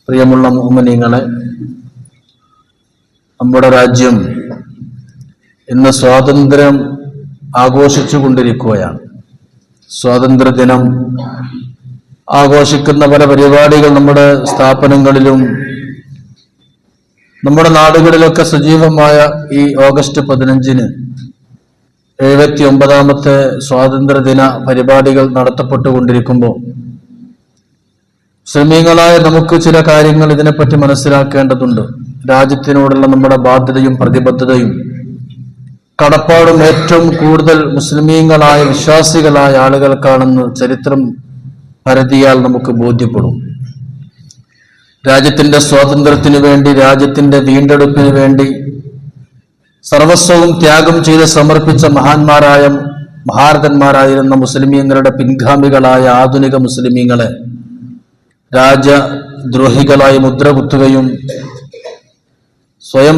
പ്രിയമുള്ള മുഅ്മിനീങ്ങളെ, നമ്മുടെ രാജ്യം ഇന്ന് സ്വാതന്ത്ര്യം ആഘോഷിച്ചു കൊണ്ടിരിക്കുകയാണ്. സ്വാതന്ത്ര്യദിനം ആഘോഷിക്കുന്ന പല പരിപാടികൾ നമ്മുടെ സ്ഥാപനങ്ങളിലും നമ്മുടെ നാടുകളിലൊക്കെ സജീവമായ ഈ ഓഗസ്റ്റ് 15-ന് 79ാമത്തെ സ്വാതന്ത്ര്യദിന പരിപാടികൾ നടത്തപ്പെട്ടുകൊണ്ടിരിക്കുമ്പോൾ മുസ്ലിമീങ്ങളായ നമുക്ക് ചില കാര്യങ്ങൾ ഇതിനെപ്പറ്റി മനസ്സിലാക്കേണ്ടതുണ്ട്. രാജ്യത്തിനോടുള്ള നമ്മുടെ ബാധ്യതയും പ്രതിബദ്ധതയും കടപ്പാടും ഏറ്റവും കൂടുതൽ മുസ്ലിമീങ്ങളായ വിശ്വാസികളായ ആളുകൾക്കാണെന്ന് ചരിത്രം പരതിയാൽ നമുക്ക് ബോധ്യപ്പെടും. രാജ്യത്തിന്റെ സ്വാതന്ത്ര്യത്തിനു വേണ്ടി, രാജ്യത്തിന്റെ വീണ്ടെടുപ്പിന് വേണ്ടി സർവസ്വവും ത്യാഗം ചെയ്ത് സമർപ്പിച്ച മഹാരഥന്മാരായിരുന്ന മുസ്ലിമീങ്ങളുടെ പിൻഗാമികളായ ആധുനിക മുസ്ലിമീങ്ങളെ രാജ്യദ്രോഹികളായി മുദ്രകുത്തുകയും സ്വയം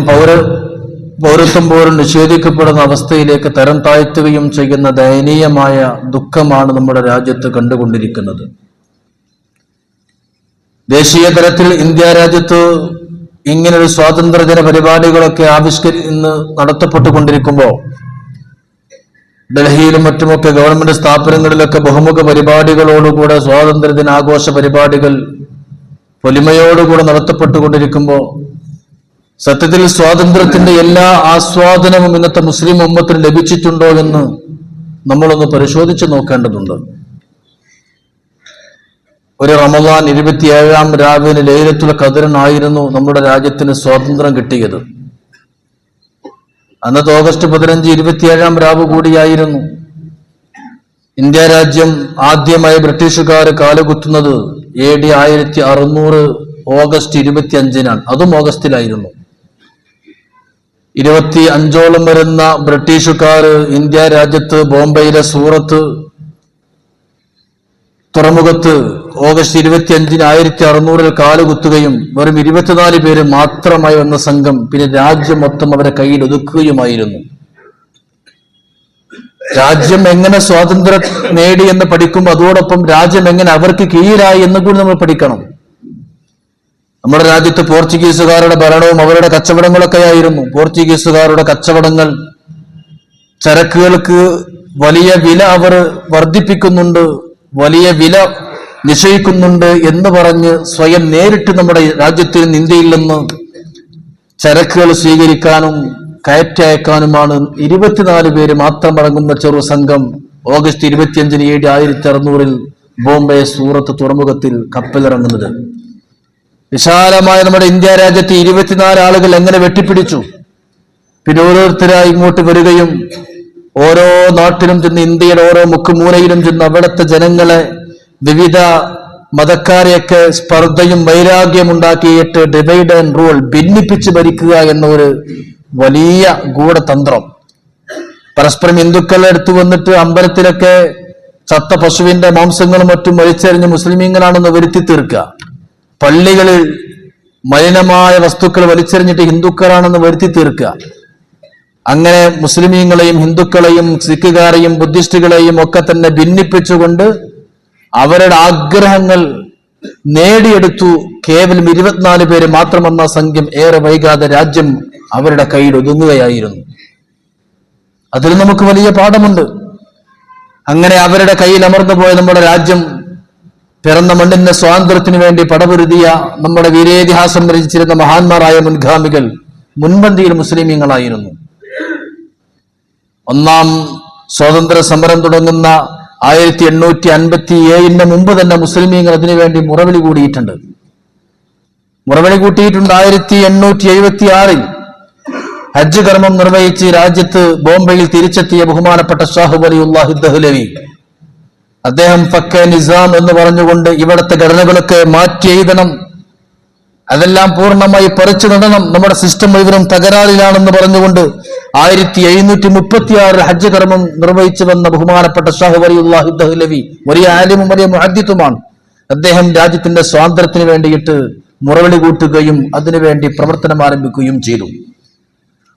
പൗരത്വം പോലും നിഷേധിക്കപ്പെടുന്ന അവസ്ഥയിലേക്ക് തരം താഴ്ത്തുകയും ചെയ്യുന്ന ദയനീയമായ ദുഃഖമാണ് നമ്മുടെ രാജ്യത്ത് കണ്ടുകൊണ്ടിരിക്കുന്നത്. ദേശീയ തലത്തിൽ ഇന്ത്യ രാജ്യത്ത് ഇങ്ങനൊരു സ്വാതന്ത്ര്യദിന പരിപാടികളൊക്കെ ഇന്ന് നടത്തപ്പെട്ടുകൊണ്ടിരിക്കുമ്പോൾ ഡൽഹിയിലും മറ്റുമൊക്കെ ഗവൺമെന്റ് സ്ഥാപനങ്ങളിലൊക്കെ ബഹുമുഖ പരിപാടികളോടുകൂടെ സ്വാതന്ത്ര്യദിനാഘോഷ പരിപാടികൾ പൊലിമയോടുകൂടെ നടത്തപ്പെട്ടുകൊണ്ടിരിക്കുമ്പോൾ സത്യത്തിൽ സ്വാതന്ത്ര്യത്തിന്റെ എല്ലാ ആസ്വാദനവും ഇന്നത്തെ മുസ്ലിം ഉമ്മത്തിന് ലഭിച്ചിട്ടുണ്ടോ എന്ന് നമ്മളൊന്ന് പരിശോധിച്ച് നോക്കേണ്ടതുണ്ട്. ഒരു റമദാൻ 27-ാം രാവിന് ലൈലത്തുൽ ഖദറിനായിരുന്നു നമ്മുടെ രാജ്യത്തിന് സ്വാതന്ത്ര്യം കിട്ടിയത്. അന്നത്തെ ഓഗസ്റ്റ് 15 27-ാം രാവ് കൂടിയായിരുന്നു. ഇന്ത്യ രാജ്യം ആദ്യമായി ബ്രിട്ടീഷുകാർ കാലുകുത്തുന്നത് AD 1600 ഓഗസ്റ്റ് 25-നാണ്. അതും ഓഗസ്റ്റിലായിരുന്നു. 25ഓളം വരുന്ന ബ്രിട്ടീഷുകാർ ഇന്ത്യ രാജ്യത്ത് ബോംബെയിലെ സൂറത്ത് തുറമുഖത്ത് ഓഗസ്റ്റ് 25-ന് 1600 കാലുകുത്തുകയും വെറും 24 പേര് മാത്രമായി വന്ന സംഘം പിന്നെ രാജ്യം മൊത്തം അവരെ കയ്യിൽ ഒതുക്കുകയുമായിരുന്നു. രാജ്യം എങ്ങനെ സ്വാതന്ത്ര്യം നേടി എന്ന് പഠിക്കുമ്പോൾ അതോടൊപ്പം രാജ്യം എങ്ങനെ അവർക്ക് കീഴിലായി എന്ന് കൂടി നമ്മൾ പഠിക്കണം. നമ്മുടെ രാജ്യത്ത് പോർച്ചുഗീസുകാരുടെ ഭരണവും അവരുടെ കച്ചവടങ്ങളൊക്കെ ആയിരുന്നു. പോർച്ചുഗീസുകാരുടെ കച്ചവടങ്ങൾ, ചരക്കുകൾക്ക് വലിയ വില അവർ വർദ്ധിപ്പിക്കുന്നുണ്ട്, വലിയ വില നിശ്ചയിക്കുന്നുണ്ട് എന്ന് പറഞ്ഞ് സ്വയം നേരിട്ട് നമ്മുടെ രാജ്യത്തിൽ നിന്ന് ഇന്ത്യയിൽ നിന്ന് ചരക്കുകൾ സ്വീകരിക്കാനും കയറ്റയക്കാനുമാണ് 24 പേര് മാത്രം അടങ്ങുന്ന ചെറു സംഘം ഓഗസ്റ്റ് 25-ന് AD 1600 ബോംബെ സൂറത്ത് തുറമുഖത്തിൽ കപ്പലിറങ്ങുന്നത്. വിശാലമായ നമ്മുടെ ഇന്ത്യ രാജ്യത്ത് 24 ആളുകൾ എങ്ങനെ വെട്ടിപ്പിടിച്ചു. പിന്നെ ഓരോരുത്തരായി ഇങ്ങോട്ട് വരികയും ഓരോ നാട്ടിലും ചെന്ന്, ഇന്ത്യയുടെ ഓരോ മുക്കുമൂലയിലും ചെന്ന് അവിടുത്തെ ജനങ്ങളെ, വിവിധ മതക്കാരെയൊക്കെ സ്പർദ്ധയും വൈരാഗ്യം ഉണ്ടാക്കിയിട്ട് ഡിവൈഡ് ആൻഡ് റൂൾ, ഭിന്നിപ്പിച്ച് ഭരിക്കുക എന്നൊരു വലിയ ഗൂഢതന്ത്രം. പരസ്പരം ഹിന്ദുക്കളെ എടുത്തു വന്നിട്ട് അമ്പലത്തിലൊക്കെ ചത്ത പശുവിന്റെ മാംസങ്ങളും മറ്റും വലിച്ചെറിഞ്ഞ് മുസ്ലിമീങ്ങളാണെന്ന് വരുത്തി തീർക്കുക. പള്ളികളിൽ മലിനമായ വസ്തുക്കൾ വലിച്ചെറിഞ്ഞിട്ട് ഹിന്ദുക്കളാണെന്ന് വരുത്തി തീർക്കുക. അങ്ങനെ മുസ്ലിമീങ്ങളെയും ഹിന്ദുക്കളെയും സിഖുകാരെയും ബുദ്ധിസ്റ്റുകളെയും ഒക്കെ തന്നെ ഭിന്നിപ്പിച്ചുകൊണ്ട് അവരുടെ ആഗ്രഹങ്ങൾ നേടിയെടുത്തു. കേവലം 24 പേര് മാത്രം വന്ന സംഖ്യം ഏറെ വൈകാതെ രാജ്യം അവരുടെ കയ്യിൽ ഒതുങ്ങുകയായിരുന്നു. അതിൽ നമുക്ക് വലിയ പാഠമുണ്ട്. അങ്ങനെ അവരുടെ കയ്യിൽ അമർന്നു പോയ നമ്മുടെ രാജ്യം, പിറന്ന മണ്ണിന്റെ സ്വാതന്ത്ര്യത്തിന് വേണ്ടി പടപൊരുതിയ നമ്മുടെ വീരേതിഹാസം രചിച്ചിരുന്ന മഹാന്മാരായ മുൻഗാമികൾ മുൻപന്തിയിൽ മുസ്ലിമീങ്ങളായിരുന്നു. ഒന്നാം സ്വാതന്ത്ര്യ സമരം തുടങ്ങുന്ന 1857 മുമ്പ് തന്നെ മുസ്ലിമീങ്ങൾ അതിനുവേണ്ടി മുറവിളി കൂട്ടിയിട്ടുണ്ട്. 1876 ഹജ്ജ് കർമ്മം നിർവഹിച്ച് രാജ്യത്ത് ബോംബെയിൽ തിരിച്ചെത്തിയ ബഹുമാനപ്പെട്ട ഷാഹ് വലിയുല്ലാഹി ദഹ്ലവി അദ്ദേഹം ഫക്ക നിസാം എന്ന് പറഞ്ഞുകൊണ്ട് ഇവിടുത്തെ ഘടനകളൊക്കെ മാറ്റി എഴുതണം, അതെല്ലാം പൂർണ്ണമായി പറിച്ചു നടണം, നമ്മുടെ സിസ്റ്റം മുഴുവനും തകരാറിലാണെന്ന് പറഞ്ഞുകൊണ്ട് 1736 ഹജ്ജ് കർമ്മം നിർവഹിച്ചു വന്ന ബഹുമാനപ്പെട്ട ഷാഹ് വലിയുല്ലാഹി ദഹ്ലവി വലിയ ആലിമും വലിയ മുഹദ്ദിത്തുമാണ്. അദ്ദേഹം രാജ്യത്തിന്റെ സ്വാതന്ത്ര്യത്തിന് വേണ്ടിയിട്ട് മുറവിളി കൂട്ടുകയും അതിനുവേണ്ടി പ്രവർത്തനം ആരംഭിക്കുകയും ചെയ്തു.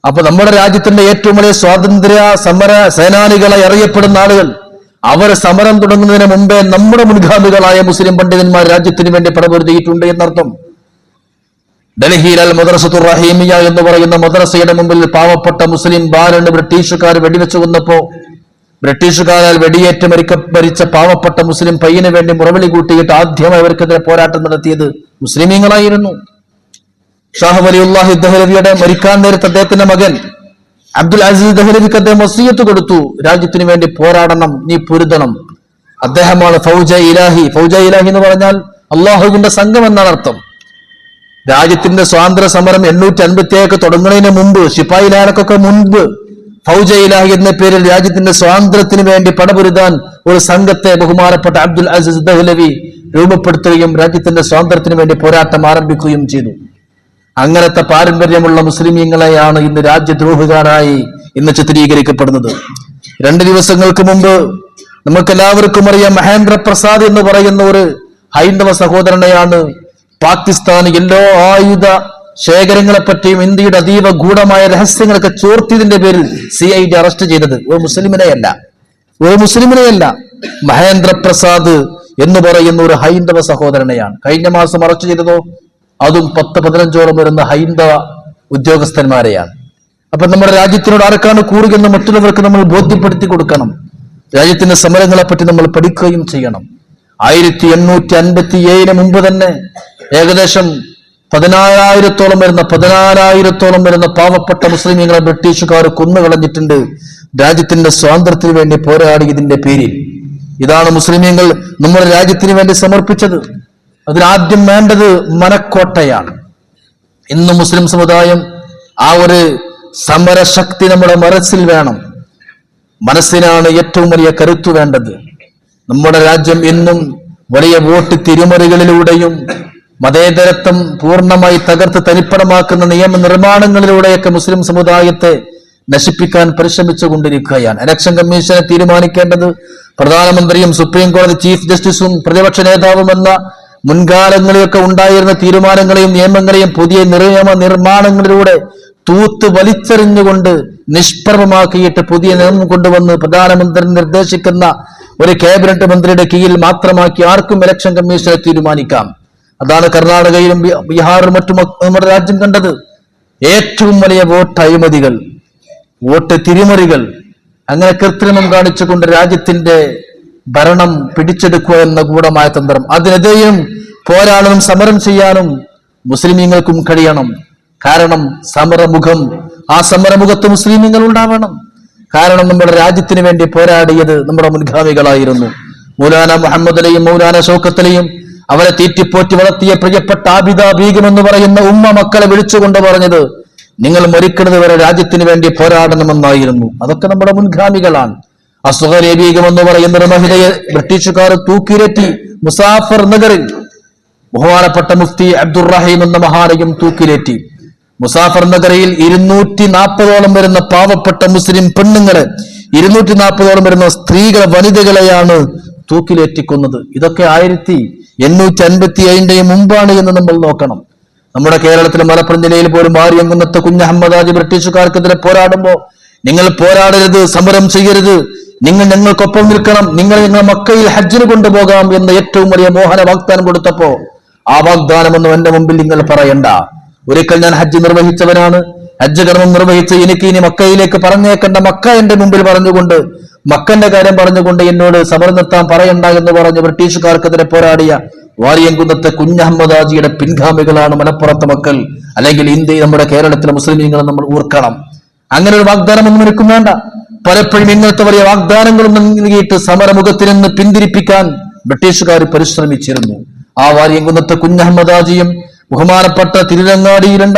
അപ്പൊ നമ്മുടെ രാജ്യത്തിന്റെ ഏറ്റവും വലിയ സ്വാതന്ത്ര്യ സമര സേനാനികളായി അറിയപ്പെടുന്ന ആളുകൾ അവർ സമരം തുടങ്ങുന്നതിന് മുമ്പേ നമ്മുടെ മുൻഗാമികളായ മുസ്ലിം പണ്ഡിതന്മാർ രാജ്യത്തിന് വേണ്ടി പടപൊരുതിയിട്ടുണ്ട് എന്നർത്ഥം. ഡൽഹിയിൽ അൽ മദ്രസത്തുർ റഹീമിയ എന്ന് പറയുന്ന മദ്രസയുടെ മുമ്പിൽ പാവപ്പെട്ട മുസ്ലിം ബാലന് ബ്രിട്ടീഷുകാർ വെടിവെച്ചു കൊന്നപ്പോ ബ്രിട്ടീഷുകാരാൽ വെടിയേറ്റ് മരിച്ച പാവപ്പെട്ട മുസ്ലിം പയ്യന് വേണ്ടി മുറവിളി കൂട്ടിയിട്ട് ആദ്യമായി അവർക്കെതിരെ പോരാട്ടം നടത്തിയത് മുസ്ലിമീങ്ങളായിരുന്നു. ഷാഹ് വലിയുല്ലാഹി ദഹ്ലവിയുടെ മരിക്കാൻ നേരത്തെ അദ്ദേഹത്തിന്റെ മകൻ അബ്ദുൽ അസീസ് ദഹ്ലവിക്ക് അദ്ദേഹം വസിയത്ത് കൊടുത്തു, രാജ്യത്തിന് വേണ്ടി പോരാടണം, നീ പൊരുതണം. അദ്ദേഹമാണ് ഫൗജ ഇലാഹി. ഫൗജ ഇലാഹി എന്ന് പറഞ്ഞാൽ അള്ളാഹുവിന്റെ സംഘം എന്നാണ് അർത്ഥം. രാജ്യത്തിന്റെ സ്വാതന്ത്ര്യ സമരം 857 തുടങ്ങുന്നതിന് മുമ്പ്, ശിപ്പായി ലാലക്കൊക്കെ മുൻപ് ഫൗജ ഇലാഹി എന്ന പേരിൽ രാജ്യത്തിന്റെ സ്വാതന്ത്ര്യത്തിന് വേണ്ടി പടപൊരുതാൻ ഒരു സംഘത്തെ ബഹുമാനപ്പെട്ട അബ്ദുൽ അസീസ് ദഹ്ലവി രൂപപ്പെടുത്തുകയും രാജ്യത്തിന്റെ സ്വാതന്ത്ര്യത്തിന് വേണ്ടി പോരാട്ടം ആരംഭിക്കുകയും ചെയ്തു. അങ്ങനത്തെ പാരമ്പര്യമുള്ള മുസ്ലിമീങ്ങളെയാണ് ഇന്ന് രാജ്യദ്രോഹികളായി ഇന്ന് ചിത്രീകരിക്കപ്പെടുന്നത്. 2 ദിവസങ്ങൾക്ക് മുമ്പ് നമുക്കെല്ലാവർക്കും അറിയാം, മഹേന്ദ്ര പ്രസാദ് എന്ന് പറയുന്ന ഒരു ഹൈന്ദവ സഹോദരനെയാണ് പാകിസ്ഥാൻ എല്ലാ ആയുധ ശേഖരങ്ങളെ പറ്റിയും ഇന്ത്യയുടെ അതീവ ഗൂഢമായ രഹസ്യങ്ങളൊക്കെ ചോർത്തിയതിന്റെ പേരിൽ CID അറസ്റ്റ് ചെയ്തത്. ഒരു മുസ്ലിമിനെയല്ല, മഹേന്ദ്ര പ്രസാദ് എന്ന് പറയുന്ന ഒരു ഹൈന്ദവ സഹോദരനെയാണ്. കഴിഞ്ഞ മാസം അറസ്റ്റ് ചെയ്തതോ അതും 10-15ഓളം വരുന്ന ഹൈന്ദവ ഉദ്യോഗസ്ഥന്മാരെയാണ്. അപ്പൊ നമ്മുടെ രാജ്യത്തിനോട് ആർക്കാണ് കൂറുകയെന്ന് മറ്റുള്ളവർക്ക് നമ്മൾ ബോധ്യപ്പെടുത്തി കൊടുക്കണം. രാജ്യത്തിന്റെ സമരങ്ങളെ പറ്റി നമ്മൾ പഠിക്കുകയും ചെയ്യണം. 1857 മുമ്പ് തന്നെ ഏകദേശം 14,000 വരുന്ന പാവപ്പെട്ട മുസ്ലിമീങ്ങളെ ബ്രിട്ടീഷുകാർ കൊന്നുകളഞ്ഞിട്ടുണ്ട് രാജ്യത്തിന്റെ സ്വാതന്ത്ര്യത്തിന് വേണ്ടി പോരാടിയതിന്റെ പേരിൽ. ഇതാണ് മുസ്ലിമീങ്ങൾ നമ്മുടെ രാജ്യത്തിന് വേണ്ടി സമർപ്പിച്ചത്. അതിനാദ്യം വേണ്ടത് മനക്കോട്ടയാണ്. ഇന്ന് മുസ്ലിം സമുദായം ആ ഒരു സമരശക്തി നമ്മുടെ മനസ്സിൽ വേണം. മനസ്സിനാണ് ഏറ്റവും വലിയ കരുത്തു വേണ്ടത്. നമ്മുടെ രാജ്യം ഇന്നും വലിയ വോട്ട് തിരിമറികളിലൂടെയും മതേതരത്വം പൂർണ്ണമായി തകർത്ത് തനിപ്പടമാക്കുന്ന നിയമനിർമ്മാണങ്ങളിലൂടെയൊക്കെ മുസ്ലിം സമുദായത്തെ നശിപ്പിക്കാൻ പരിശ്രമിച്ചു കൊണ്ടിരിക്കുകയാണ്. ഇലക്ഷൻ കമ്മീഷനെ തീരുമാനിക്കേണ്ടത് പ്രധാനമന്ത്രിയും സുപ്രീം കോടതി ചീഫ് ജസ്റ്റിസും പ്രതിപക്ഷ നേതാവുമെന്ന മുൻകാലങ്ങളിലൊക്കെ ഉണ്ടായിരുന്ന തീരുമാനങ്ങളെയും നിയമങ്ങളെയും പുതിയ നിയമ നിർമ്മാണങ്ങളിലൂടെ തൂത്ത് വലിച്ചെറിഞ്ഞുകൊണ്ട് നിഷ്പ്രഭമാക്കിയിട്ട് പുതിയ നിയമം കൊണ്ടുവന്ന് പ്രധാനമന്ത്രി നിർദ്ദേശിക്കുന്ന ഒരു ക്യാബിനറ്റ് മന്ത്രിയുടെ കീഴിൽ മാത്രമാക്കി ആർക്കും ഇലക്ഷൻ കമ്മീഷനെ തീരുമാനിക്കാം. അതാണ് കർണാടകയിലും ബീഹാറിലും മറ്റും നമ്മുടെ രാജ്യം കണ്ടത്. ഏറ്റവും വലിയ വോട്ട് അഴിമതികൾ, വോട്ട് തിരിമറികൾ, അങ്ങനെ കൃത്രിമം കാണിച്ചുകൊണ്ട് രാജ്യത്തിന്റെ ഭരണം പിടിച്ചെടുക്കുക എന്ന ഗൂഢമായ തന്ത്രം. അതിനെതിരെയും പോരാടാനും സമരം ചെയ്യാനും മുസ്ലിമീങ്ങൾക്കും കഴിയണം. കാരണം സമരമുഖം, ആ സമരമുഖത്ത് മുസ്ലിമീങ്ങൾ ഉണ്ടാവണം. കാരണം നമ്മുടെ രാജ്യത്തിന് വേണ്ടി പോരാടിയത് നമ്മുടെ മുൻഗാമികളായിരുന്നു. മൗലാന മുഹമ്മദ് അലിയും മൗലാന ഷൗക്കത്ത് അലിയും അവരെ തീറ്റിപ്പോറ്റി വളർത്തിയ പ്രിയപ്പെട്ട ആബിദ ബീഗം എന്ന് പറയുന്ന ഉമ്മ മക്കളെ വിളിച്ചുകൊണ്ട് പറഞ്ഞത്, നിങ്ങൾ മരിക്കുന്നത് വരെ രാജ്യത്തിന് വേണ്ടി പോരാടണമെന്നായിരുന്നു. അതൊക്കെ നമ്മുടെ മുൻഗാമികളാണ്. അസ്ഗർ ബീഗം എന്ന് പറയുന്ന ഒരു മഹിളയെ ബ്രിട്ടീഷുകാർ തൂക്കിലേറ്റി മുസാഫർ നഗറിൽ. ബഹുമാനപ്പെട്ട മുഫ്തി അബ്ദുറഹീം എന്ന മഹാനയും തൂക്കിലേറ്റി. മുസാഫർ നഗറിൽ 240ഓളം വരുന്ന പാവപ്പെട്ട മുസ്ലിം പെണ്ണുങ്ങളെ, 240ഓളം വരുന്ന സ്ത്രീകളെ, വനിതകളെയാണ് തൂക്കിലേറ്റിക്കൊന്നത്. ഇതൊക്കെ 1857 മുമ്പാണ് എന്ന് നമ്മൾ നോക്കണം. നമ്മുടെ കേരളത്തിലെ മലപ്പുറം ജില്ലയിൽ പോലും വാര്യംകുന്നത്ത് കുഞ്ഞഹമ്മദാജി ബ്രിട്ടീഷുകാർക്കെതിരെ പോരാടുമ്പോ, നിങ്ങൾ പോരാടരുത്, സമരം ചെയ്യരുത്, നിങ്ങൾ ഞങ്ങൾക്കൊപ്പം നിൽക്കണം, നിങ്ങൾ മക്കയിൽ ഹജ്ജിന് കൊണ്ടുപോകാം എന്ന് ഏറ്റവും വലിയ മോഹന വാഗ്ദാനം കൊടുത്തപ്പോ, ആ വാഗ്ദാനമൊന്നും എന്റെ മുമ്പിൽ നിങ്ങൾ പറയണ്ട. ഒരിക്കൽ ഞാൻ ഹജ്ജ് നിർവഹിച്ചവനാണ്. ഹജ്ജ് കർമ്മം നിർവഹിച്ച് എനിക്ക് ഇനി മക്കയിലേക്ക് പറഞ്ഞേക്കണ്ട, മക്ക എന്റെ മുമ്പിൽ പറഞ്ഞുകൊണ്ട്, മക്കന്റെ കാര്യം പറഞ്ഞുകൊണ്ട് എന്നോട് സമരം നിർത്താൻ പറയണ്ട എന്ന് പറഞ്ഞ് ബ്രിട്ടീഷുകാർക്കെതിരെ പോരാടിയ വാര്യംകുന്നത്തെ കുഞ്ഞഹമ്മദാജിയുടെ പിൻഗാമികളാണ് മലപ്പുറത്തെ മക്കൾ, അല്ലെങ്കിൽ ഇന്ത്യയിൽ നമ്മുടെ കേരളത്തിലെ മുസ്ലിമീങ്ങളെ നമ്മൾ ഓർക്കണം. അങ്ങനെ ഒരു വാഗ്ദാനമൊന്നും എനിക്കും വേണ്ട. പലപ്പോഴും ഇങ്ങനത്തെ വലിയ വാഗ്ദാനങ്ങളും നൽകിയിട്ട് സമരമുഖത്തിൽ നിന്ന് പിന്തിരിപ്പിക്കാൻ ബ്രിട്ടീഷുകാർ പരിശ്രമിച്ചിരുന്നു. ആ വാര്യംകുന്നത്തെ കുഞ്ഞഹമ്മദാജിയും ബഹുമാനപ്പെട്ട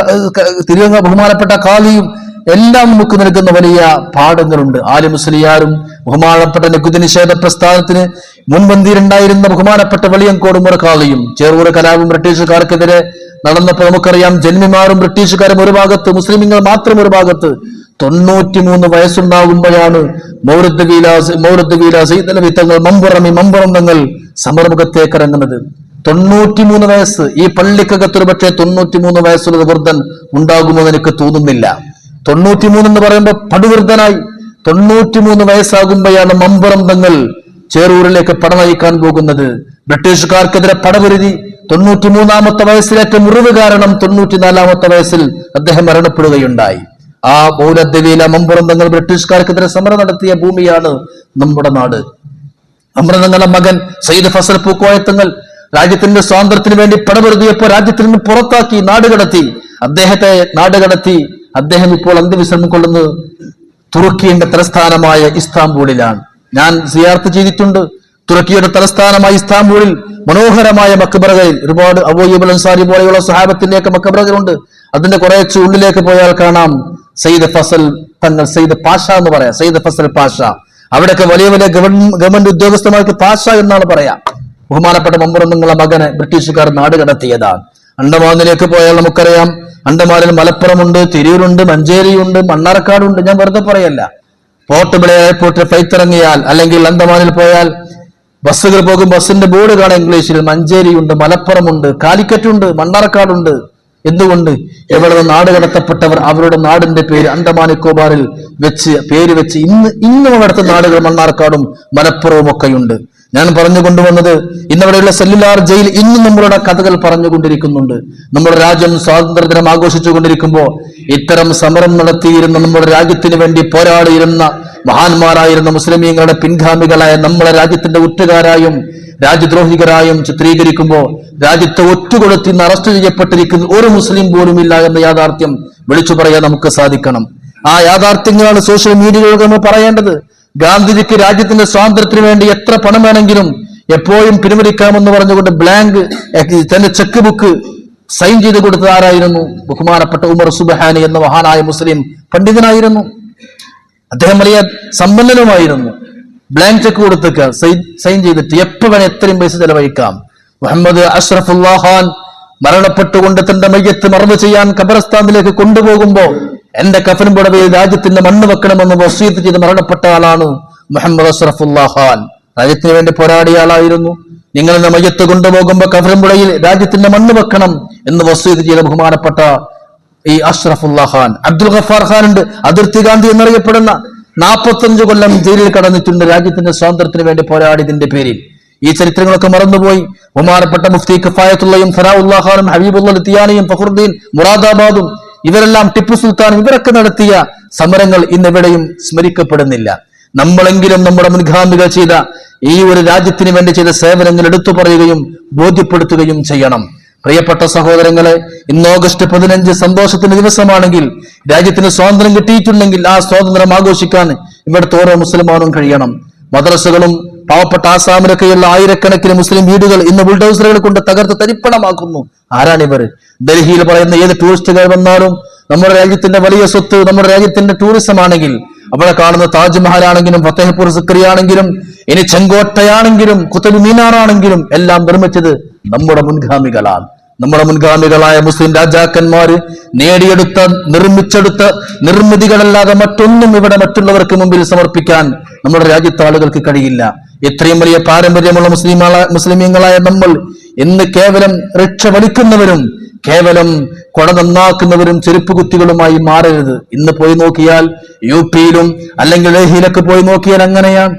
ബഹുമാനപ്പെട്ട ഖാദിയും എല്ലാം നമുക്ക് നൽകുന്ന വലിയ പാഠങ്ങളുണ്ട്. ആലി മുസ്ലിയാരും ബഹുമാനപ്പെട്ട നികുതി നിഷേധ പ്രസ്ഥാനത്തിന് മുൻപന്തിയിലുണ്ടായിരുന്ന ബഹുമാനപ്പെട്ട വെളിയങ്കോട് ഉമർ ഖാദിയും ചേറൂർ കലാപം ബ്രിട്ടീഷുകാർക്കെതിരെ നടന്നപ്പോൾ നമുക്കറിയാം, ജന്മിമാരും ബ്രിട്ടീഷുകാരും ഒരു ഭാഗത്ത്, മുസ്ലിമുകൾ മാത്രം ഒരു ഭാഗത്ത്. 93 വയസ്സുണ്ടാകുമ്പോഴാണ് മൗറദ് വീലാസ് തങ്ങൾ മമ്പുറം തങ്ങൾ സമരമുഖത്തേക്ക് ഇറങ്ങുന്നത്. 93 വയസ്സ്. ഈ പള്ളിക്കകത്തൊരു പക്ഷേ 93 വയസ്സുള്ള വൃദ്ധൻ ഉണ്ടാകുമെന്ന് എനിക്ക് തോന്നുന്നില്ല. 93 എന്ന് പറയുമ്പോൾ പടുവൃദ്ധനായി 93 വയസ്സാകുമ്പോഴാണ് മമ്പുറം തങ്ങൾ ചേറൂരിലേക്ക് പട നയിക്കാൻ പോകുന്നത്. ബ്രിട്ടീഷുകാർക്കെതിരെ പടപൊരുതി 93-ാമത്തെ വയസ്സിലേറ്റ മുറിവ് കാരണം 94-ാമത്തെ വയസ്സിൽ അദ്ദേഹം മരണപ്പെടുകയുണ്ടായി. ആ മൗലദ്ദീല മമ്പുറം തങ്ങൾ ബ്രിട്ടീഷുകാർക്കെതിരെ സമരം നടത്തിയ ഭൂമിയാണ് നമ്മുടെ നാട്. അമൃതങ്ങളുടെ മകൻ സയ്യിദ് ഫസൽ പൂക്കോയത്തങ്ങൾ രാജ്യത്തിന്റെ സ്വാതന്ത്ര്യത്തിന് വേണ്ടി പടപൊരുതിയപ്പോൾ രാജ്യത്തിൽ നിന്ന് പുറത്താക്കി അദ്ദേഹത്തെ നാടുകടത്തി. അദ്ദേഹം ഇപ്പോൾ അന്ത്യവിശ്രമം കൊള്ളുന്നത് തുർക്കിയുടെ തലസ്ഥാനമായ ഇസ്താംബൂളിലാണ്. ഞാൻ സിയാർത്ത് ചെയ്തിട്ടുണ്ട്. തുർക്കിയുടെ തലസ്ഥാനമായ ഇസ്താംബൂളിൽ മനോഹരമായ മക്ബറകളിൽ ഒരുപാട് അബൂ അയ്യൂബ് അൻസാരി പോലെയുള്ള സ്വഹാബത്തിന്റെയൊക്കെ മക്ബറകളുണ്ട്. അതിന്റെ കുറച്ച് ഉള്ളിലേക്ക് പോയാൽ കാണാം സയ്യിദ് ഫസൽ തങ്ങൾ, സയ്യിദ് പാഷ എന്ന് പറയാം, സയ്യിദ് ഫസൽ പാഷ. അവിടെയൊക്കെ വലിയ വലിയ ഗവൺമെന്റ് ഉദ്യോഗസ്ഥന്മാർക്ക് പാഷ എന്നാണ് പറയാ. ബഹുമാനപ്പെട്ട മമ്പുറം തങ്ങളുടെ മകനെ ബ്രിട്ടീഷുകാർ നാട് കടത്തിയതാണ്. അണ്ടമാനിലേക്ക് പോയാൽ നമുക്കറിയാം, അണ്ടമാനിൽ മലപ്പുറമുണ്ട്, തിരൂരുണ്ട്, മഞ്ചേരിയുണ്ട്, മണ്ണാർക്കാടുണ്ട്. ഞാൻ വെറുതെ പറയല്ല. പോർട്ട് ബ്ലെയർ എയർപോർട്ടിൽ ഫ്ലൈറ്റ് ഇറങ്ങിയാൽ അല്ലെങ്കിൽ അണ്ടമാനിൽ പോയാൽ ബസ്സുകൾ പോകും, ബസ്സിന്റെ ബോർഡ് കാണാം ഇംഗ്ലീഷിൽ. മഞ്ചേരിയുണ്ട്, മലപ്പുറമുണ്ട്, കാലിക്കറ്റുണ്ട്, മണ്ണാർക്കാടുണ്ട്. എന്തുകൊണ്ട്? എവിടെ നാട് കടത്തപ്പെട്ടവർ അവരുടെ നാടിന്റെ പേര് അണ്ടമാൻ നിക്കോബാറിൽ പേര് വെച്ച് ഇന്നും അവിടുത്തെ നാടുകൾ മണ്ണാർക്കാടും മലപ്പുറവും ഒക്കെയുണ്ട്. ഞാൻ പറഞ്ഞുകൊണ്ടുവന്നത്, ഇന്നവിടെയുള്ള സെല്ലുലാർ ജയിൽ ഇന്നും നമ്മളുടെ കഥകൾ പറഞ്ഞുകൊണ്ടിരിക്കുന്നുണ്ട്. നമ്മുടെ രാജ്യം സ്വാതന്ത്ര്യദിനം ആഘോഷിച്ചുകൊണ്ടിരിക്കുമ്പോൾ ഇത്തരം സമരം നടത്തിയിരുന്ന, നമ്മുടെ രാജ്യത്തിന് വേണ്ടി പോരാടിയിരുന്ന മഹാന്മാരായിരുന്ന മുസ്ലിമീങ്ങളുടെ പിൻഗാമികളായ നമ്മളെ രാജ്യത്തിന്റെ ഒറ്റുകാരായും രാജ്യദ്രോഹികരായും ചിത്രീകരിക്കുമ്പോൾ രാജ്യത്തെ ഒറ്റുകൊടുത്ത് ഇന്ന് അറസ്റ്റ് ചെയ്യപ്പെട്ടിരിക്കുന്ന ഒരു മുസ്ലിം പോലും ഇല്ല എന്ന യാഥാർത്ഥ്യം വിളിച്ചു പറയാൻ നമുക്ക് സാധിക്കണം. ആ യാഥാർത്ഥ്യങ്ങളാണ് സോഷ്യൽ മീഡിയകളിലൂടെ നമ്മൾ പറയേണ്ടത്. ഗാന്ധിജിക്ക് രാജ്യത്തിന്റെ സ്വാതന്ത്ര്യത്തിന് വേണ്ടി എത്ര പണം വേണമെങ്കിലും എപ്പോഴും പിൻവലിക്കാമെന്ന് പറഞ്ഞുകൊണ്ട് ബ്ലാങ്ക് തന്റെ ചെക്ക് ബുക്ക് സൈൻ ചെയ്ത് കൊടുത്തത് ആരായിരുന്നു? ബഹുമാനപ്പെട്ട ഉമർ സുബ്ഹാനി എന്ന മഹാനായ മുസ്ലിം പണ്ഡിതനായിരുന്നു. അദ്ദേഹം വലിയ സമ്പന്നനുമായിരുന്നു. ബ്ലാങ്ക് ചെക്ക് കൊടുത്തേക്ക് സൈൻ ചെയ്തിട്ട് എപ്പോ വേണം എത്രയും പൈസ ചെലവഴിക്കാം. മുഹമ്മദ് അഷ്റഫുല്ലാ ഖാൻ മരണപ്പെട്ടുകൊണ്ട് തന്റെ മയ്യത്ത് മറവ് ചെയ്യാൻ ഖബർസ്ഥാനിലേക്ക് കൊണ്ടുപോകുമ്പോ എന്റെ കഫൻ പുടവയിൽ രാജ്യത്തിന്റെ മണ്ണ് വെക്കണമെന്ന് വസീയത്ത് ചെയ്ത് മരണപ്പെട്ട ആളാണ് മുഹമ്മദ് അഷ്റഫുല്ലാ ഖാൻ. രാജ്യത്തിന് വേണ്ടി പോരാടിയ ആളായിരുന്നു. നിങ്ങൾ എന്റെ മയ്യത്ത് കൊണ്ടുപോകുമ്പോ കഫൻ പുടയിൽ രാജ്യത്തിന്റെ മണ്ണ് വെക്കണം എന്ന് വസീയത്ത് ചെയ്ത ബഹുമാനപ്പെട്ട ഈ അഷ്റഫുല്ലാ ഖാൻ. അബ്ദുൽ ഗഫാർ ഖാൻ ഉണ്ട്, അതിർത്തി ഗാന്ധി എന്നറിയപ്പെടുന്ന, 45 കൊല്ലം ജയിലിൽ കടന്നിട്ടുണ്ട് രാജ്യത്തിന്റെ സ്വാതന്ത്ര്യത്തിന് വേണ്ടി പോരാടിയതിന്റെ പേരിൽ. ഈ ചരിത്രങ്ങളൊക്കെ മറന്നുപോയി. ബഹുമാനപ്പെട്ട മുഫ്തി കിഫായത്തുള്ളയും ഫനാഉല്ലാ ഖാനും ഹബീബുള്ള തിയാനിയും ഫഖറുദ്ദീൻ മുറാദാബാദും ഇവരെല്ലാം ടിപ്പു സുൽത്താൻ ഇവരൊക്കെ നടത്തിയ സമരങ്ങൾ ഇന്നെവിടെയും സ്മരിക്കപ്പെടുന്നില്ല. നമ്മളെങ്കിലും നമ്മുടെ മുൻഗാമികൾ ചെയ്ത ഈ ഒരു രാജ്യത്തിന് വേണ്ടി ചെയ്ത സേവനങ്ങൾ എടുത്തു പറയുകയും ബോധ്യപ്പെടുത്തുകയും ചെയ്യണം. പ്രിയപ്പെട്ട സഹോദരങ്ങളെ, ഇന്ന് ഓഗസ്റ്റ് 15 സന്തോഷത്തിന്റെ ദിവസമാണെങ്കിൽ, രാജ്യത്തിന് സ്വാതന്ത്ര്യം കിട്ടിയിട്ടുണ്ടെങ്കിൽ ആ സ്വാതന്ത്ര്യം ആഘോഷിക്കാൻ ഇവിടുത്തെ ഓരോ മുസ്ലിമാനും കഴിയണം. മദ്രസകളും പാവപ്പെട്ട ആസാമിലൊക്കെയുള്ള ആയിരക്കണക്കിന് മുസ്ലിം വീടുകൾ ഇന്ന് ബുൾഡോസറുകൾ കൊണ്ട് തകർത്ത് തരിപ്പണമാക്കുന്നു. ആരാണിവർ? ഡൽഹിയിൽ പറയുന്ന ഏത് ടൂറിസ്റ്റുകൾ വന്നാലും നമ്മുടെ രാജ്യത്തിന്റെ വലിയ സ്വത്ത് നമ്മുടെ രാജ്യത്തിന്റെ ടൂറിസം ആണെങ്കിൽ, അവിടെ കാണുന്ന താജ്മഹൽ ആണെങ്കിലും ഫത്തേഹ്പൂർ സിക്രി ആണെങ്കിലും ഇനി ചെങ്കോട്ടയാണെങ്കിലും കുത്തബ് മീനാറാണെങ്കിലും എല്ലാം നിർമ്മിച്ചത് നമ്മുടെ മുൻഗാമികളാണ്. നമ്മുടെ മുൻഗാമികളായ മുസ്ലിം രാജാക്കന്മാര് നിർമ്മിച്ചെടുത്ത നിർമ്മിതികളല്ലാതെ മറ്റൊന്നും ഇവിടെ മറ്റുള്ളവർക്ക് മുമ്പിൽ സമർപ്പിക്കാൻ നമ്മുടെ രാജ്യത്തെ ആളുകൾക്ക് കഴിയില്ല. ഇത്രയും വലിയ പാരമ്പര്യമുള്ള മുസ്ലിമീങ്ങളായ നമ്മൾ ഇന്ന് കേവലം രക്ഷ വലിക്കുന്നവരും കേവലം കൊട നന്നാക്കുന്നവരും ചെരുപ്പ് കുത്തികളുമായി മാറരുത്. ഇന്ന് പോയി നോക്കിയാൽ യുപിയിലും അല്ലെങ്കിൽ ഡൽഹിയിലൊക്കെ പോയി നോക്കിയാൽ അങ്ങനെയാണ്.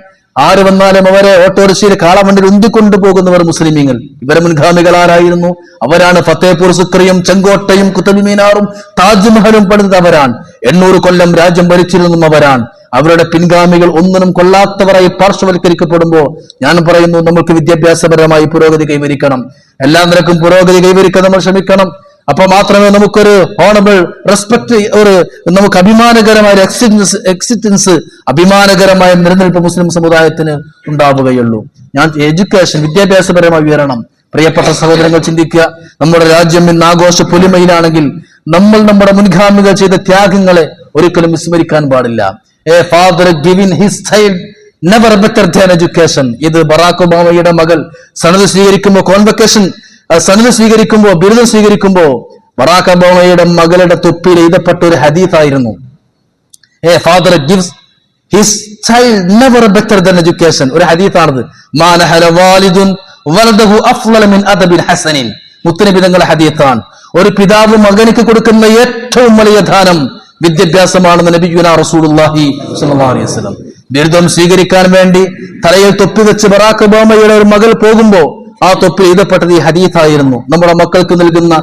ആര് വന്നാലും അവരെ ഓട്ടോറിക്ഷയിൽ കാളവണ്ടിയിൽ ഉന്തിക്കൊണ്ടു പോകുന്നവർ മുസ്ലിമീങ്ങൾ. ഇവരെ മുൻഗാമികൾ ആരായിരുന്നു? അവരാണ് ഫത്തേപൂർ സിക്രിയും ചെങ്കോട്ടയും കുത്തബ് മീനാറും താജ്മഹലും പണിതത് അവരാണ്. 800 കൊല്ലം രാജ്യം ഭരിച്ചിരുന്നതും അവരാണ്. അവരുടെ പിൻഗാമികൾ ഒന്നിനും കൊള്ളാത്തവരായി പാർശ്വവൽക്കരിക്കപ്പെടുമ്പോൾ ഞാൻ പറയുന്നു, നമുക്ക് വിദ്യാഭ്യാസപരമായി പുരോഗതി കൈവരിക്കണം. എല്ലാ നിരക്കും പുരോഗതി കൈവരിക്കാൻ നമ്മൾ ശ്രമിക്കണം. അപ്പൊ മാത്രമേ നമുക്കൊരു ഓണബിൾ റെസ്പെക്ട്, നമുക്ക് അഭിമാനകരമായ എക്സിസ്റ്റൻസ്, അഭിമാനകരമായ നിലനിൽപ്പ് മുസ്ലിം സമുദായത്തിന് ഉണ്ടാവുകയുള്ളൂ. ഞാൻ എഡ്യൂക്കേഷൻ, വിദ്യാഭ്യാസപരമായി ഉയരണം. പ്രിയപ്പെട്ട സഹോദരങ്ങൾ ചിന്തിക്കുക, നമ്മുടെ രാജ്യം ഇന്ന് ആഘോഷ പൊലിമയിലാണെങ്കിൽ നമ്മൾ നമ്മുടെ മുൻഗാമികൾ ചെയ്ത ത്യാഗങ്ങളെ ഒരിക്കലും വിസ്മരിക്കാൻ പാടില്ല. A father giving his child never better than education. ഇത് ബറാക് ഒബാമയുടെ മകൾ സനത് സ്വീകരിക്കുമ്പോൾ ബിരുദം സ്വീകരിക്കുമ്പോൾ ബറാക് ഒബാമയുടെ മകളുടെ തൊപ്പിയിൽ എഴുതപ്പെട്ട ഒരു ഹദീസായിരുന്നു. A father gives his child never better than education. ഒരു ഹദീസാണത്. മാ നഹല വാലിദുൻ വലദഹു അഫ്ളല മിൻ അദബിൻ ഹസനിൻ. മുത്തനബി തങ്ങളുടെ ഹദീസാണ്. ഒരു പിതാവ് മകനിക്ക് കൊടുക്കുന്ന ഏറ്റവും വലിയ ദാനം വിദ്യാഭ്യാസമാണെന്ന് നബിയുനാ റസൂലുള്ളാഹി സ്വല്ലല്ലാഹു അലൈഹി വസല്ലം. ബിരുദം സ്വീകരിക്കാൻ വേണ്ടി തലയിൽ തൊപ്പി വെച്ച് ബറാക് ഒബാമയുടെ ഒരു മകൾ പോകുമ്പോ ആ തൊപ്പിൽ എഴുതപ്പെട്ടത് ഈ ഹദീസായിരുന്നു. നമ്മുടെ മക്കൾക്ക് നൽകുന്ന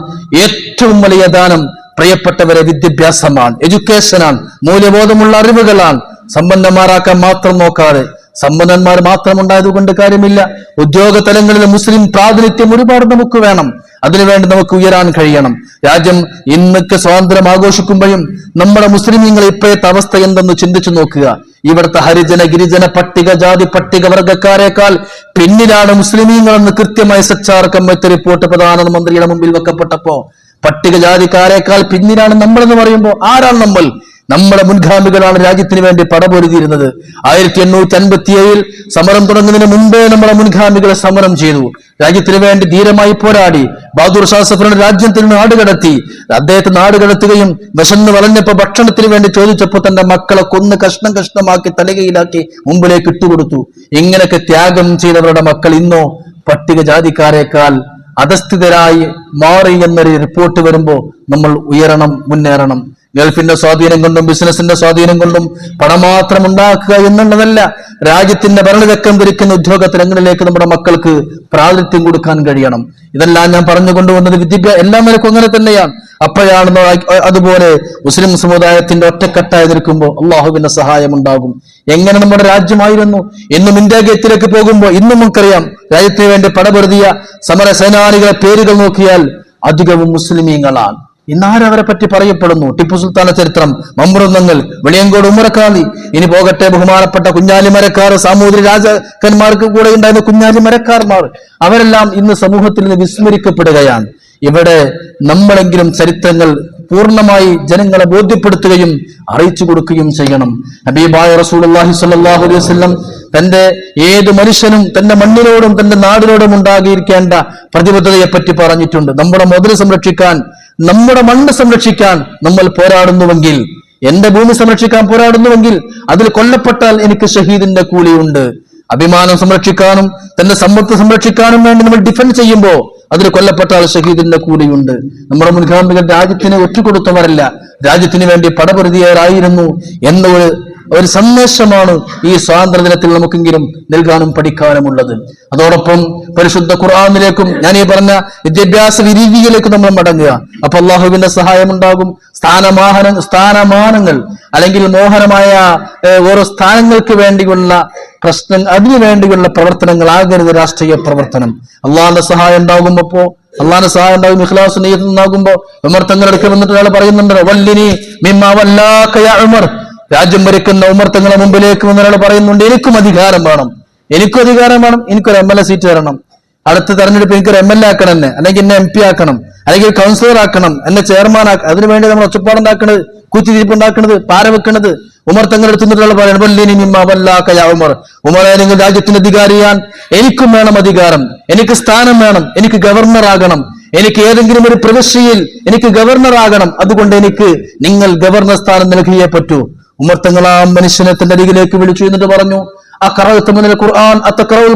ഏറ്റവും വലിയ ദാനം പ്രിയപ്പെട്ടവരെ വിദ്യാഭ്യാസമാണ്, എഡ്യൂക്കേഷനാണ്, മൂല്യബോധമുള്ള അറിവുകളാണ്. സമ്പന്നന്മാരാക്കാൻ മാത്രം നോക്കാതെ, സമ്പന്നന്മാർ മാത്രം ഉണ്ടായതുകൊണ്ട് കാര്യമില്ല. ഉദ്യോഗ തലങ്ങളിൽ മുസ്ലിം പ്രാതിനിധ്യം ഒരുപാട് നമുക്ക് വേണം. അതിനുവേണ്ടി നമുക്ക് ഉയരാൻ കഴിയണം. രാജ്യം ഇന്നൊക്കെ സ്വാതന്ത്ര്യം ആഘോഷിക്കുമ്പോഴും നമ്മുടെ മുസ്ലിമീങ്ങൾ ഇപ്പോഴത്തെ അവസ്ഥ എന്തെന്ന് ചിന്തിച്ചു നോക്കുക. ഇവിടുത്തെ ഹരിജന ഗിരിജന പട്ടിക ജാതി പട്ടിക വർഗക്കാരേക്കാൾ പിന്നിലാണ് മുസ്ലിമീങ്ങളെന്ന് കൃത്യമായി സച്ചാർ കമ്മിറ്റി റിപ്പോർട്ട് പ്രധാനമന്ത്രിയുടെ മുമ്പിൽ വെക്കപ്പെട്ടപ്പോ പട്ടികജാതിക്കാരേക്കാൾ പിന്നിലാണ് നമ്മളെന്ന് പറയുമ്പോൾ ആരാണ് നമ്മൾ? നമ്മുടെ മുൻഗാമികളാണ് രാജ്യത്തിന് വേണ്ടി പടപൊരുതിയിരുന്നത്. 1857 സമരം തുടങ്ങുന്നതിന് മുമ്പേ നമ്മുടെ മുൻഗാമികൾ സമരം ചെയ്തു, രാജ്യത്തിന് വേണ്ടി ധീരമായി പോരാടി. ബഹാദൂർ ഷാ സഫറിന്റെ രാജ്യത്തിൽ നിന്ന് നാടുകടത്തി. അദ്ദേഹത്തെ നാടുകടത്തുകയും വിശന്ന് വളഞ്ഞപ്പോ ഭക്ഷണത്തിന് വേണ്ടി ചോദിച്ചപ്പോൾ തന്റെ മക്കളെ കൊന്ന് കഷ്ണം കഷ്ണമാക്കി തലകയിലാക്കി മുമ്പിലേക്ക് ഇട്ടുകൊടുത്തു. ഇങ്ങനെയൊക്കെ ത്യാഗം ചെയ്തവരുടെ മക്കൾ ഇന്നോ പട്ടികജാതിക്കാരേക്കാൾ അധസ്ഥിതരായി മാറി എന്നൊരു റിപ്പോർട്ട് വരുമ്പോ നമ്മൾ ഉയരണം, മുന്നേറണം. ഗൾഫിന്റെ സ്വാധീനം കൊണ്ടും ബിസിനസിന്റെ സ്വാധീനം കൊണ്ടും പണം മാത്രം ഉണ്ടാക്കുക എന്നുള്ളതല്ല, രാജ്യത്തിന്റെ ഭരണചക്രം ധരിക്കുന്ന ഉദ്യോഗ തലങ്ങളിലേക്ക് നമ്മുടെ മക്കൾക്ക് പ്രാതിനിധ്യം കൊടുക്കാൻ കഴിയണം. ഇതെല്ലാം ഞാൻ പറഞ്ഞു കൊണ്ടുവന്നത് വിദ്യാഭ്യാസം എല്ലാ നിലക്കും അങ്ങനെ തന്നെയാണ്. അപ്പോഴാണ് അതുപോലെ മുസ്ലിം സമുദായത്തിന്റെ ഒറ്റക്കെട്ടായി നിൽക്കുമ്പോൾ അള്ളാഹുവിന്റെ സഹായം ഉണ്ടാകും. എങ്ങനെ നമ്മുടെ രാജ്യമായിരുന്നു. ഇന്നും ഇന്ത്യ ഗേറ്റിലേക്ക് പോകുമ്പോൾ ഇന്നും നമുക്കറിയാം രാജ്യത്തിന് വേണ്ടി പടപൊരുതിയ സമര സേനാനികളെ പേരുകൾ നോക്കിയാൽ അധികവും മുസ്ലിമീങ്ങളാണ്. ഇന്നാരവരെ പറ്റി പറയപ്പെടുന്നു? ടിപ്പു സുൽത്താന്റെ ചരിത്രം, മമ്പ്രുന്നങ്ങൾ, വെളിയങ്കോട് ഉമ്മറക്കാലി, ഇനി പോകട്ടെ ബഹുമാനപ്പെട്ട കുഞ്ഞാലി മരക്കാർ, സാമൂതിരി രാജാക്കന്മാർക്ക് കൂടെ ഉണ്ടായിരുന്ന കുഞ്ഞാലി മരക്കാർമാർ, അവരെല്ലാം ഇന്ന് സമൂഹത്തിൽ നിന്ന് വിസ്മരിക്കപ്പെടുകയാണ്. ഇവിടെ നമ്മളെങ്കിലും ചരിത്രങ്ങൾ പൂർണ്ണമായി ജനങ്ങളെ ബോധ്യപ്പെടുത്തുകയും അറിയിച്ചു കൊടുക്കുകയും ചെയ്യണം. ഹബീബായ റസൂലുള്ളാഹി സ്വല്ലല്ലാഹു അലൈഹി വസല്ലം തന്റെ ഏത് മനുഷ്യനും തന്റെ മണ്ണിനോടും തന്റെ നാടിനോടും ഉണ്ടാകിയിരിക്കേണ്ട പ്രതിബദ്ധതയെ പറ്റി പറഞ്ഞിട്ടുണ്ട്. നമ്മുടെ മുതൽ സംരക്ഷിക്കാൻ, നമ്മുടെ മണ്ണ് സംരക്ഷിക്കാൻ നമ്മൾ പോരാടുന്നുവെങ്കിൽ, എന്റെ ഭൂമി സംരക്ഷിക്കാൻ പോരാടുന്നുവെങ്കിൽ അതിൽ കൊല്ലപ്പെട്ടാൽ എനിക്ക് ഷഹീദിന്റെ കൂലിയുണ്ട്. അഭിമാനം സംരക്ഷിക്കാനും തന്റെ സമ്പത്ത് സംരക്ഷിക്കാനും വേണ്ടി നമ്മൾ ഡിഫെൻഡ് ചെയ്യുമ്പോൾ അതിൽ കൊല്ലപ്പെട്ടാൽ ഷഹീദിന്റെ കൂലിയുണ്ട്. നമ്മുടെ മുൻഗാമികൾ രാജ്യത്തിന് ഒറ്റുകൊടുത്തവരല്ല, രാജ്യത്തിന് വേണ്ടി പടപൊരുതിയവരായിരുന്നു എന്ന ഒരു സന്ദേശമാണ് ഈ സ്വാതന്ത്ര്യ ദിനത്തിൽ നമുക്കെങ്കിലും നൽകാനും പഠിക്കാനുമുള്ളത്. അതോടൊപ്പം പരിശുദ്ധ ഖുർആനിലേക്കും ഞാൻ ഈ പറഞ്ഞ വിദ്യാഭ്യാസ രീതിയിലേക്കും നമ്മൾ മടങ്ങുക. അപ്പൊ അള്ളാഹുവിന്റെ സഹായം ഉണ്ടാകും. സ്ഥാനമാനങ്ങൾ അല്ലെങ്കിൽ മോഹനമായ ഓരോ സ്ഥാനങ്ങൾക്ക് വേണ്ടിയുള്ള അതിനു വേണ്ടിയുള്ള പ്രവർത്തനങ്ങളാകരുത് രാഷ്ട്രീയ പ്രവർത്തനം. അള്ളാഹിന്റെ സഹായം ഉണ്ടാകുമ്പോ അള്ളാഹിന്റെ സഹായം ഉണ്ടാകും, ഇഖ്ലാസ് നിയ്യത്ത് ഉണ്ടാകുമ്പോ ഉമർ തങ്ങളെടുക്ക് വന്നിട്ട് ഒരാൾ പറയുന്നുണ്ട്, വല്ലിനി മിമ്മ വല്ലാക യാ ഉമർ. രാജ്യം ഭരിക്കുന്ന ഉമർ തങ്ങളെ മുമ്പിലേക്ക് ഒരാൾ പറയുന്നുണ്ട്, എനിക്കും അധികാരം വേണം, എനിക്കൊരു MLA സീറ്റ് തരണം, അടുത്ത തെരഞ്ഞെടുപ്പ് എനിക്കൊരു MLA ആക്കണം, എന്നെ അല്ലെങ്കിൽ എന്നെ MP ആക്കണം, അല്ലെങ്കിൽ കൗൺസിലർ ആക്കണം, എന്നെ ചെയർമാൻ ആക്കണം. അതിനുവേണ്ടി നമ്മൾ ഒച്ചപ്പാടുണ്ടാക്കണത്, കുത്തിരിപ്പുണ്ടാക്കണത്, പാര വെക്കണത്. ഉമർ തങ്ങൾ എടുത്തുന്നിട്ടുള്ള പറയുന്നത്, ഉമറെ നിങ്ങൾ രാജ്യത്തിന്റെ അധികാരിയാൻ, എനിക്കും വേണം അധികാരം, എനിക്ക് സ്ഥാനം വേണം, എനിക്ക് ഗവർണർ ആകണം, എനിക്ക് ഏതെങ്കിലും ഒരു പ്രവിശ്യയിൽ എനിക്ക് ഗവർണർ ആകണം, അതുകൊണ്ട് എനിക്ക് നിങ്ങൾ ഗവർണർ സ്ഥാനം നൽകിയേ പറ്റൂ. ഉമർ തങ്ങൾ ആ മനുഷ്യനെ തന്റെ അരികിലേക്ക് വിളിച്ചു എന്നിട്ട് പറഞ്ഞു,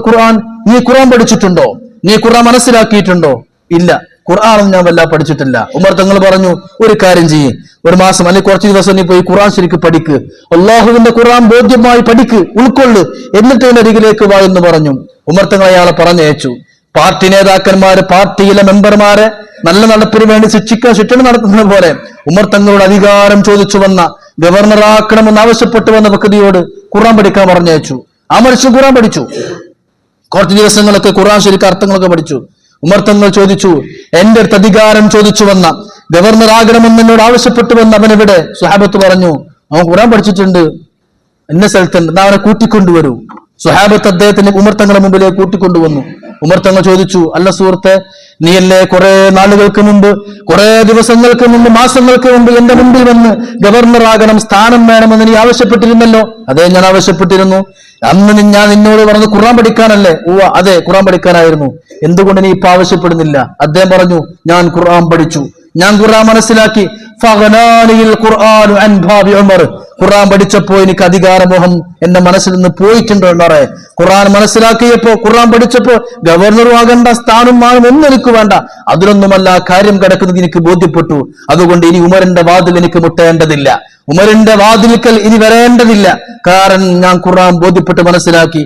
ഖുർആൻ, നീ ഖുർആൻ പഠിച്ചിട്ടുണ്ടോ? നീ ഖുർആൻ മനസ്സിലാക്കിയിട്ടുണ്ടോ? ഇല്ല, ഖുർആനൊന്നും ഞാൻ വല്ല പഠിച്ചിട്ടില്ല. ഉമർ തങ്ങൾ പറഞ്ഞു, ഒരു കാര്യം ചെയ്യ്, ഒരു മാസം അല്ലെങ്കിൽ കുറച്ച് ദിവസം നീ പോയി ഖുർആൻ ശരിക്ക് പഠിക്ക്, അള്ളാഹുവിന്റെ ഖുർആൻ ബോധ്യമായി പഠിക്ക്, ഉൾക്കൊള്ളു, എന്നിട്ട് എന്റെ അരികിലേക്ക് വാ എന്ന് പറഞ്ഞു. ഉമർ തങ്ങൾ അയാളെ പറഞ്ഞയച്ചു. പാർട്ടി നേതാക്കന്മാര് പാർട്ടിയിലെ മെമ്പർമാരെ നല്ല നടപ്പിന് വേണ്ടി ശിക്ഷണ നടത്തുന്നത് പോലെ ഉമർ തങ്ങളോട് അധികാരം ചോദിച്ചു വന്ന, ഗവർണറാക്കണമെന്ന് ആവശ്യപ്പെട്ടു വന്ന വ്യക്തിയോട് ഖുർആൻ പഠിക്കാൻ പറഞ്ഞയച്ചു. ആ മനുഷ്യൻ ഖുർആൻ പഠിച്ചു. കുറച്ച് ദിവസങ്ങളൊക്കെ ഖുർആൻ ശരിക്കും അർത്ഥങ്ങളൊക്കെ പഠിച്ചു. ഉമർ തങ്ങൾ ചോദിച്ചു, എന്റെ അടുത്ത് അധികാരം ചോദിച്ചു വന്ന, ഗവർണറാകണമെന്ന് എന്നോട് ആവശ്യപ്പെട്ടു വന്ന അവനെവിടെ? സ്വഹാബത്ത് പറഞ്ഞു, അവൻ ഖുർആൻ പഠിച്ചിട്ടുണ്ട്, എന്നെ സ്ഥലത്തുണ്ട്, എന്നാ അവനെ കൂട്ടിക്കൊണ്ടുവരൂ. സ്വഹാബത്ത് അദ്ദേഹത്തിന് ഉമർ തങ്ങളുടെ മുമ്പിലേക്ക് കൂട്ടിക്കൊണ്ടുവന്നു. ഉമർ തങ്ങൾ ചോദിച്ചു, അല്ല സുഹൃത്തെ, നീയല്ലേ കുറെ നാളുകൾക്ക് മുമ്പ്, കുറെ ദിവസങ്ങൾക്ക് മുമ്പ്, മാസങ്ങൾക്ക് മുമ്പ് എന്റെ മുമ്പിൽ വന്ന് ഗവർണറാകണം, സ്ഥാനം വേണമെന്ന് നീ ആവശ്യപ്പെട്ടിരുന്നല്ലോ? അതെ, ഞാൻ ആവശ്യപ്പെട്ടിരുന്നു. അന്ന് ഞാൻ നിന്നോട് പറഞ്ഞത് ഖുർആൻ പഠിക്കാനല്ലേ? അതെ, ഖുർആൻ പഠിക്കാനായിരുന്നു. എന്തുകൊണ്ട് നീ ഇപ്പൊ ആവശ്യപ്പെടുന്നില്ല? അദ്ദേഹം പറഞ്ഞു, ഞാൻ ഖുർആൻ പഠിച്ചു, ഞാൻ ഖുർആൻ മനസ്സിലാക്കി. ഖുർആൻ പഠിച്ചപ്പോ എനിക്ക് അധികാരമോഹം എന്റെ മനസ്സിൽ നിന്ന് പോയിട്ടുണ്ടോ എന്നറേ. ഖുർആൻ മനസ്സിലാക്കിയപ്പോ, ഖുർആൻ പഠിച്ചപ്പോ ഗവർണറും ആകേണ്ട, സ്ഥാനം മാനം ഒന്നും എനിക്ക് വേണ്ട, അതിലൊന്നുമല്ല കാര്യം കിടക്കുന്നത് എനിക്ക് ബോധ്യപ്പെട്ടു. അതുകൊണ്ട് ഇനി ഉമറിന്റെ വാതിൽ എനിക്ക് മുട്ടേണ്ടതില്ല. ഉമറിന്റെ വാതിൽക്കൽ ഇനി വരേണ്ടതില്ല. കാരണം ഞാൻ ഖുർആൻ ബോധ്യപ്പെട്ട് മനസ്സിലാക്കി.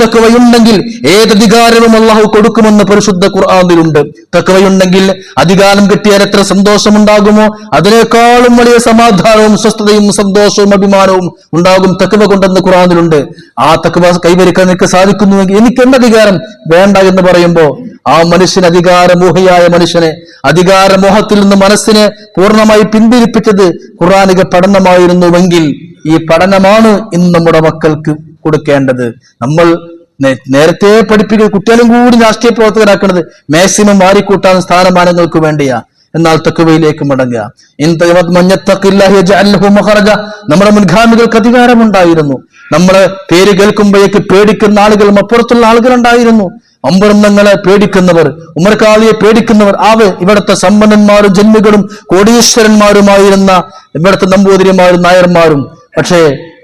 തഖ്വയുണ്ടെങ്കിൽ ഏതധികാരവും അള്ളാഹു കൊടുക്കുമെന്ന് പരിശുദ്ധ ഖുർആനിലുണ്ട്. തഖ്വയുണ്ടെങ്കിൽ അധികാരം കിട്ടിയാൽ എത്ര സന്തോഷമുണ്ടാകുമോ അതിനേക്കാളും വലിയ സമാധാനവും സ്വസ്ഥതയും സന്തോഷവും അഭിമാനവും ഉണ്ടാകും തഖ്വ കൊണ്ടെന്ന് ഖുർആനിലുണ്ട്. ആ തഖ്വ കൈവരിക്കാൻ എനിക്ക് സാധിക്കുന്നുവെങ്കിൽ എനിക്ക് എന്ത് അധികാരം വേണ്ട എന്ന് പറയുമ്പോ ആ മനുഷ്യൻ, അധികാരമോഹിയായ മനുഷ്യനെ, അധികാരമോഹത്തിൽ നിന്ന് മനസ്സിനെ പൂർണ്ണമായി പിന്തിരിപ്പിച്ചത് ഖുർആനിക പഠനമായിരുന്നുവെങ്കിൽ ഈ പഠനമാണ് ഇന്ന് നമ്മുടെ മക്കൾക്ക് കൊടുക്കേണ്ടത്. നമ്മൾ നേരത്തെ പഠിപ്പിക്കുന്ന കുട്ടികളും കൂടി രാഷ്ട്രീയ പ്രവർത്തകരാക്കുന്നത് മാക്സിമം മാറിക്കൂട്ടാൻ സ്ഥാനമാനങ്ങൾക്ക് വേണ്ടിയാ. എന്നാൽ തഖ്വയിലേക്ക് മടങ്ങുക. നമ്മുടെ മുൻഗാമികൾക്ക് അധികാരമുണ്ടായിരുന്നു. നമ്മളെ പേര് കേൾക്കുമ്പോഴേക്ക് പേടിക്കുന്ന ആളുകളും അപ്പുറത്തുള്ള ആളുകളുണ്ടായിരുന്നു. അമ്പരങ്ങളെ പേടിക്കുന്നവർ, ഉമർഖാലിയെ പേടിക്കുന്നവർ, ഇവിടുത്തെ സമ്പന്നന്മാരും ജന്മികളും കോടീശ്വരന്മാരുമായിരുന്ന ഇവിടുത്തെ നമ്പൂതിരിമാരും നായർമാരും. പക്ഷേ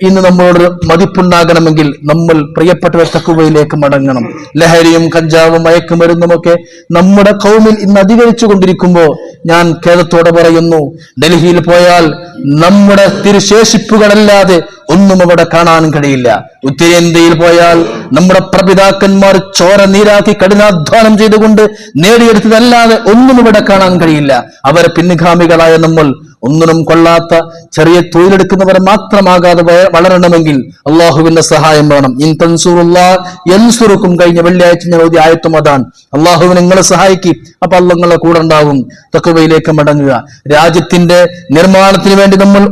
ഇന്ന് നമ്മളോട് മതിപ്പുണ്ടാകണമെങ്കിൽ നമ്മൾ പ്രിയപ്പെട്ടവർ തഖ്വയിലേക്ക് മടങ്ങണം. ലഹരിയും കഞ്ചാവും മയക്കുമരുന്നുമൊക്കെ നമ്മുടെ ഖൗമിൽ ഇന്ന് അധികരിച്ചു കൊണ്ടിരിക്കുമ്പോൾ ഞാൻ ഖേദത്തോടെ പറയുന്നു, ഡൽഹിയിൽ പോയാൽ നമ്മുടെ തിരുശേഷിപ്പുകളല്ലാതെ ഒന്നും അവിടെ കാണാൻ കഴിയില്ല. ഉത്തരേന്ത്യയിൽ പോയാൽ നമ്മുടെ പ്രപിതാക്കന്മാർ ചോര നീരാക്കി കഠിനാധ്വാനം ചെയ്തുകൊണ്ട് നേടിയെടുത്തതല്ലാതെ ഒന്നും ഇവിടെ കാണാൻ കഴിയില്ല. അവരെ പിൻഗാമികളായ നമ്മൾ ഒന്നിനും കൊള്ളാത്ത ചെറിയ തൊഴിലെടുക്കുന്നവർ മാത്രമാകാതെ വളരണമെങ്കിൽ അള്ളാഹുവിന്റെ സഹായം വേണം. ഇൻ തൻസുറുല്ലാഹ് യൻസുറുക്കും. കഴിഞ്ഞ വെള്ളിയാഴ്ച ഞാൻ ഓതിയ ആയത്തും അതാണ്. അള്ളാഹുവിനെ നിങ്ങളെ സഹായിക്കും, അപ്പൊ അള്ളാഹ് നിങ്ങളെ കൂടെ ഉണ്ടാകും. തഖ്വയിലേക്ക് മടങ്ങുക. രാജ്യത്തിന്റെ നിർമ്മാണത്തിന് വേണ്ടി നമ്മൾ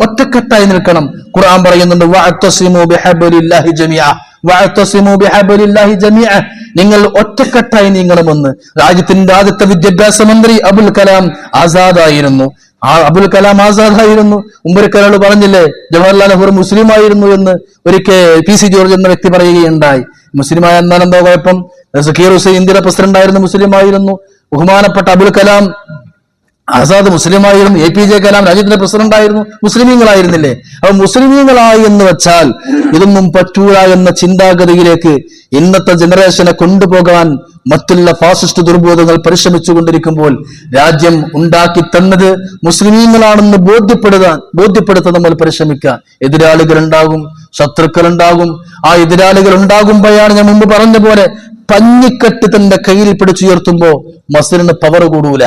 ഒറ്റക്കെട്ടായി നിൽക്കണം. ഖുർആൻ പറയുന്നുണ്ട്, വഅതസിമു ബിഹബ്ലില്ലാഹി ജമീഅ, വഅതസിമു ബിഹബ്ലില്ലാഹി ജമീഅ. നിങ്ങൾ ഒറ്റക്കെട്ടായി നീങ്ങണമെന്ന്. രാജ്യത്തിന്റെ ആദ്യത്തെ വിദ്യാഭ്യാസ മന്ത്രി അബുൽ കലാം ആസാദ് ആയിരുന്നു. അബുൽ കലാം ആസാദ് ആയിരുന്നു. ഉമ്മർക്കലാൾ പറഞ്ഞില്ലേ, ജവഹർലാൽ നെഹ്റു മുസ്ലിം ആയിരുന്നു എന്ന് ഒരിക്കൽ PC ജോർജ് എന്ന വ്യക്തി പറയുകയുണ്ടായി. മുസ്ലിമായ എന്നാൽ എന്തോ കുഴപ്പം? സക്കീർ ഹുസൈൻ ഇന്ത്യയുടെ പ്രസിഡന്റ് ആയിരുന്നു, മുസ്ലിം ആയിരുന്നു. ബഹുമാനപ്പെട്ട അബുൽ കലാം ആസാദ് മുസ്ലിമായിരുന്നു. APJ കലാം രാജ്യത്തിന്റെ പ്രസിഡന്റ് ആയിരുന്നു, മുസ്ലിമീങ്ങളായിരുന്നില്ലേ? അപ്പൊ മുസ്ലിമീങ്ങളായി എന്ന് വെച്ചാൽ ഇതൊന്നും പറ്റൂല എന്ന ചിന്താഗതിയിലേക്ക് ഇന്നത്തെ ജനറേഷനെ കൊണ്ടുപോകാൻ മറ്റുള്ള ഫാസിസ്റ്റ് ദുർബോധങ്ങൾ പരിശ്രമിച്ചുകൊണ്ടിരിക്കുമ്പോൾ രാജ്യം ഉണ്ടാക്കി തന്നത് മുസ്ലിമീങ്ങളാണെന്ന് ബോധ്യപ്പെടുത്താൻ നമ്മൾ പരിശ്രമിക്കുക. എതിരാളികൾ ഉണ്ടാകും, ശത്രുക്കൾ ഉണ്ടാകും. ആ എതിരാളികൾ ഉണ്ടാകുമ്പോഴാണ് ഞാൻ മുമ്പ് പറഞ്ഞ പോലെ പഞ്ഞിക്കെട്ട് തന്റെ കയ്യിൽ പിടിച്ചുയർത്തുമ്പോ മസിലിന് പവർ കൂടൂല.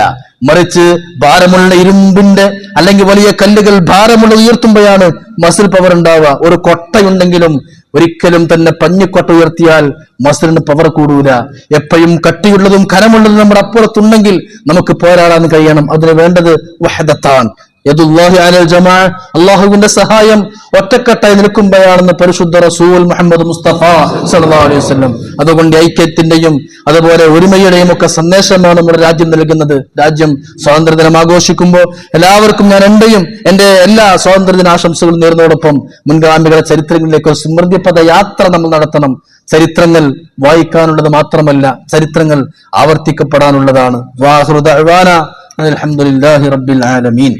മറിച്ച് ഭാരമുള്ള ഇരുമ്പിന്റെ അല്ലെങ്കിൽ വലിയ കല്ലുകൾ ഭാരമുള്ള ഉയർത്തുമ്പോഴാണ് മസിൽ പവർ ഉണ്ടാവുക. ഒരു കൊട്ടയുണ്ടെങ്കിലും ഒരിക്കലും തന്നെ പഞ്ഞിക്കൊട്ട ഉയർത്തിയാൽ മസിലിന് പവർ കൂടൂല. എപ്പോഴും കട്ടിയുള്ളതും കനമുള്ളതും നമ്മുടെ അപ്പുറത്തുണ്ടെങ്കിൽ നമുക്ക് പോരാടാൻ കഴിയണം. അതിന് വേണ്ടത് വഹദത്താണ്. യദുല്ലാഹി അലൽ ജമാഅ, അല്ലാഹുവിന്റെ സഹായം ഒറ്റക്കെട്ടായി നിൽക്കുമ്പോഴാണെന്ന് പരിശുദ്ധ റസൂൽ മുഹമ്മദ് മുസ്തഫ സല്ലല്ലാഹു അലൈഹി വസല്ലം. അതുകൊണ്ട് ഐക്യത്തിന്റെയും അതുപോലെ ഒരുമയുടെയും ഒക്കെ സന്ദേശമാണ് നമ്മുടെ രാജ്യം നൽകുന്നത്. രാജ്യം സ്വാതന്ത്ര്യദിനം ആഘോഷിക്കുമ്പോൾ എല്ലാവർക്കും ഞാൻ എന്റെ എല്ലാ സ്വാതന്ത്ര്യദിന ആശംസകളും നേർന്നതോടൊപ്പം മുൻഗാമികളുടെ ചരിത്രങ്ങളിലേക്ക് സ്മൃതിപഥ യാത്ര നമ്മൾ നടത്തണം. ചരിത്രങ്ങൾ വായിക്കാനുള്ളത് മാത്രമല്ല, ചരിത്രങ്ങൾ ആവർത്തിക്കപ്പെടാനുള്ളതാണ്. വാഹിറു ദഅ്വാനാ അൽഹംദുലില്ലാഹി റബ്ബിൽ ആലമീൻ.